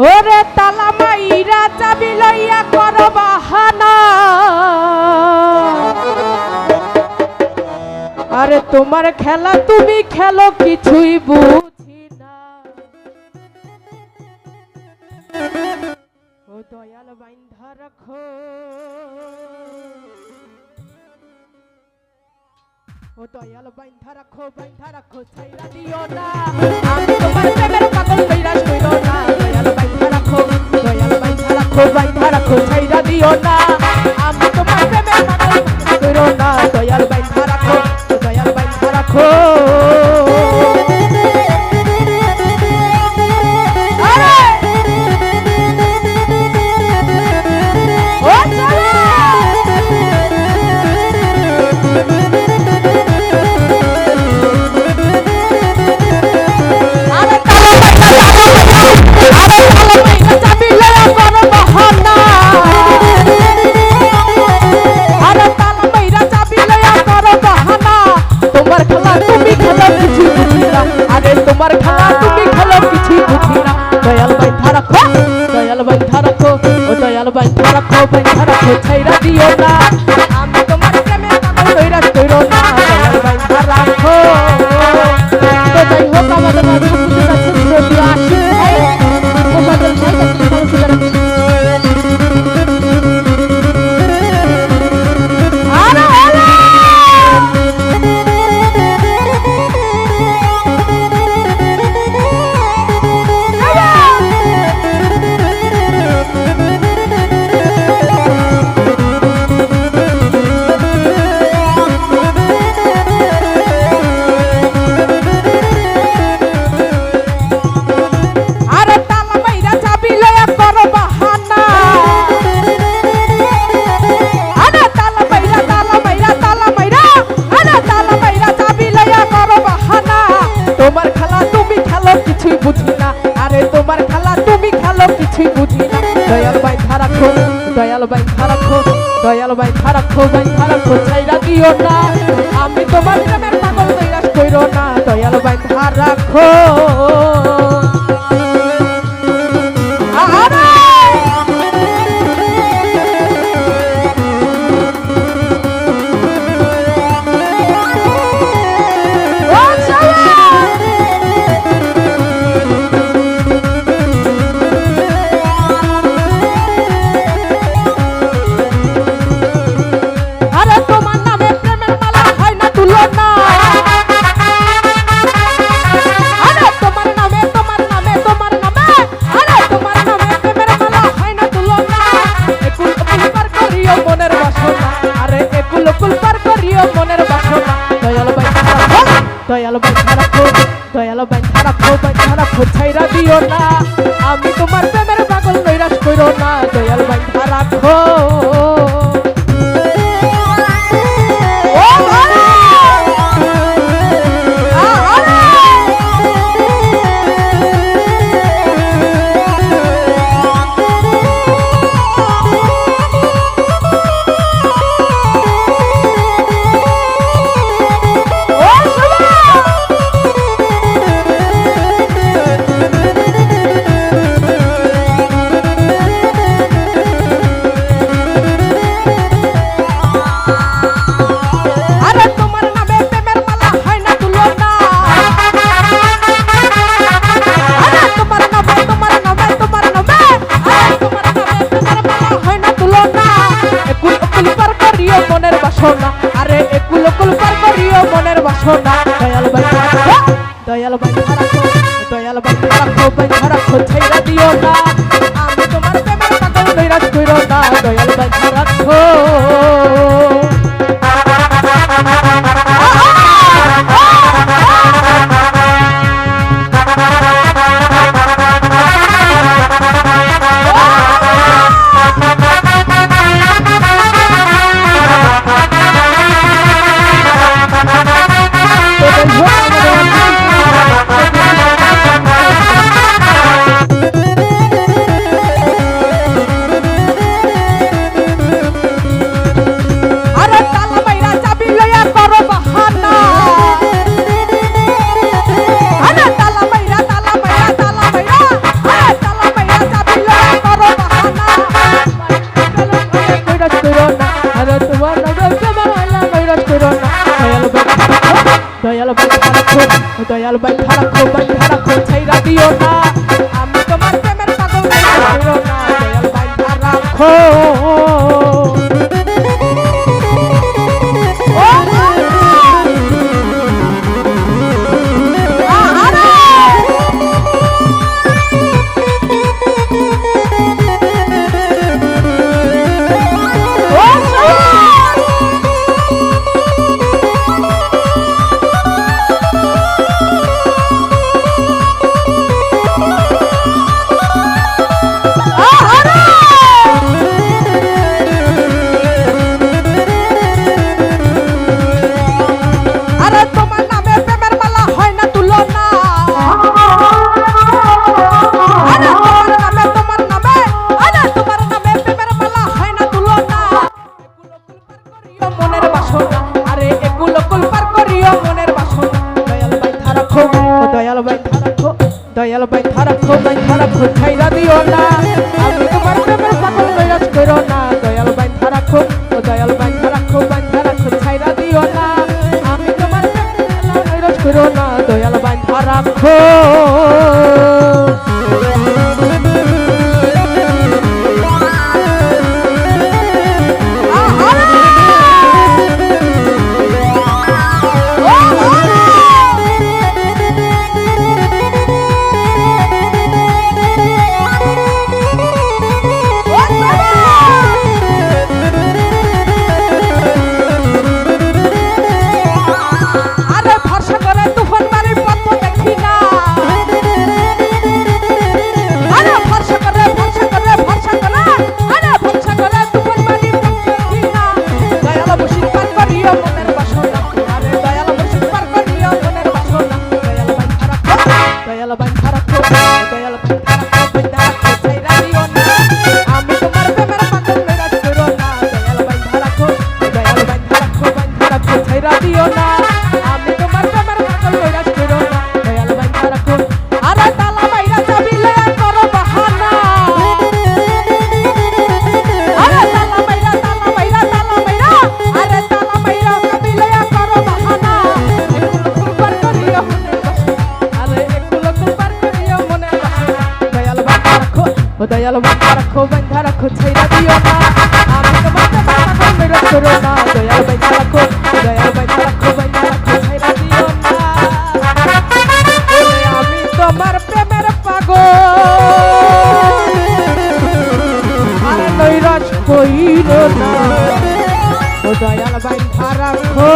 ওরে তালা মাইরা চাবি লইয়া করো বাহানা, আরে তোমার খেলা তুমি খেলো কিছুই বুঝি না। ও দয়াল বাইন্ধা রাখো, ও দয়াল বাইন্ধা রাখো ছাইরা দিও না, আমি তোমার প্রেমের পাগল নৈরাশ কইরো না। দয়াল বাইন্ধা রাখো ছাইরা দিও না, আমি তোমার প্রেমের পাগল কইরো না। দয়াল বাইন্ধা রাখো তোমার খেলা তুমি খেলো কিছু বুঝি না। দয়াল বাইন্ধা রাখো, ও দয়াল বাইন্ধা রাখো ছাইরা দিও না, আমি তোমার প্রেমে পাগল নৈরাশ কইরো না। দয়াল বাইন্ধা রাখো। তো যাই হোক আমাদের মাঝে উপস্থিত আছেন শ্রদ্ধেয় আশিক ভাই, মোফাজ্জল ভাই, তোমার খেলা তুমি খেলো কিছুই বুঝি না, আরে তোমার খেলা তুমি খেলো কিছুই বুঝি না। দয়াল বাইন্ধা রাখো ছাইরা দিও না, আমি তোমার প্রেমের পাগল নৈরাশ কইরো না। দয়াল বাইন্ধা রাখো। দয়াল বাইন্ধা রাখো ছাইরা দিও না, আমি তোমার প্রেমের পাগল নৈরাশ কইরো না। দয়াল বাইন্ধা রাখো। আরে একুল কুল পার করিও মনের বাসনা। দয়াল বাইন্ধা রাখো ছাইরা দিও না, আমি তোমার প্রেমের পাগল নৈরাশ কইরো না। দয়াল বাইন্ধা রাখো। দয়াল বাইন্ধা রাখো ছাইরা দিও না আমি তোমার প্রেমের পাগল হইরো না দয়াল বাইন্ধা রাখো দয়াল বাইন্ধা রাখো ছাইরা দিও না আমি তোমার প্রেমের পাগল নৈরাশ করো না দয়াল বাইন্ধা রাখো ছাইরা দিও না আমি তোমার প্রেমের নৈরাশ করো না দয়াল বাইন্ধা রাখো দয়াল বাইন্ধা রাখো ছাইরা দিও না আমি তোমার প্রেমের পাগল নৈরাশ করো না দয়াল বাইন্ধা রাখো ছাইরা দিও না আমি তোমার প্রেমের পাগল আর নৈরাশ কইরো না দয়াল বাইন্ধা রাখো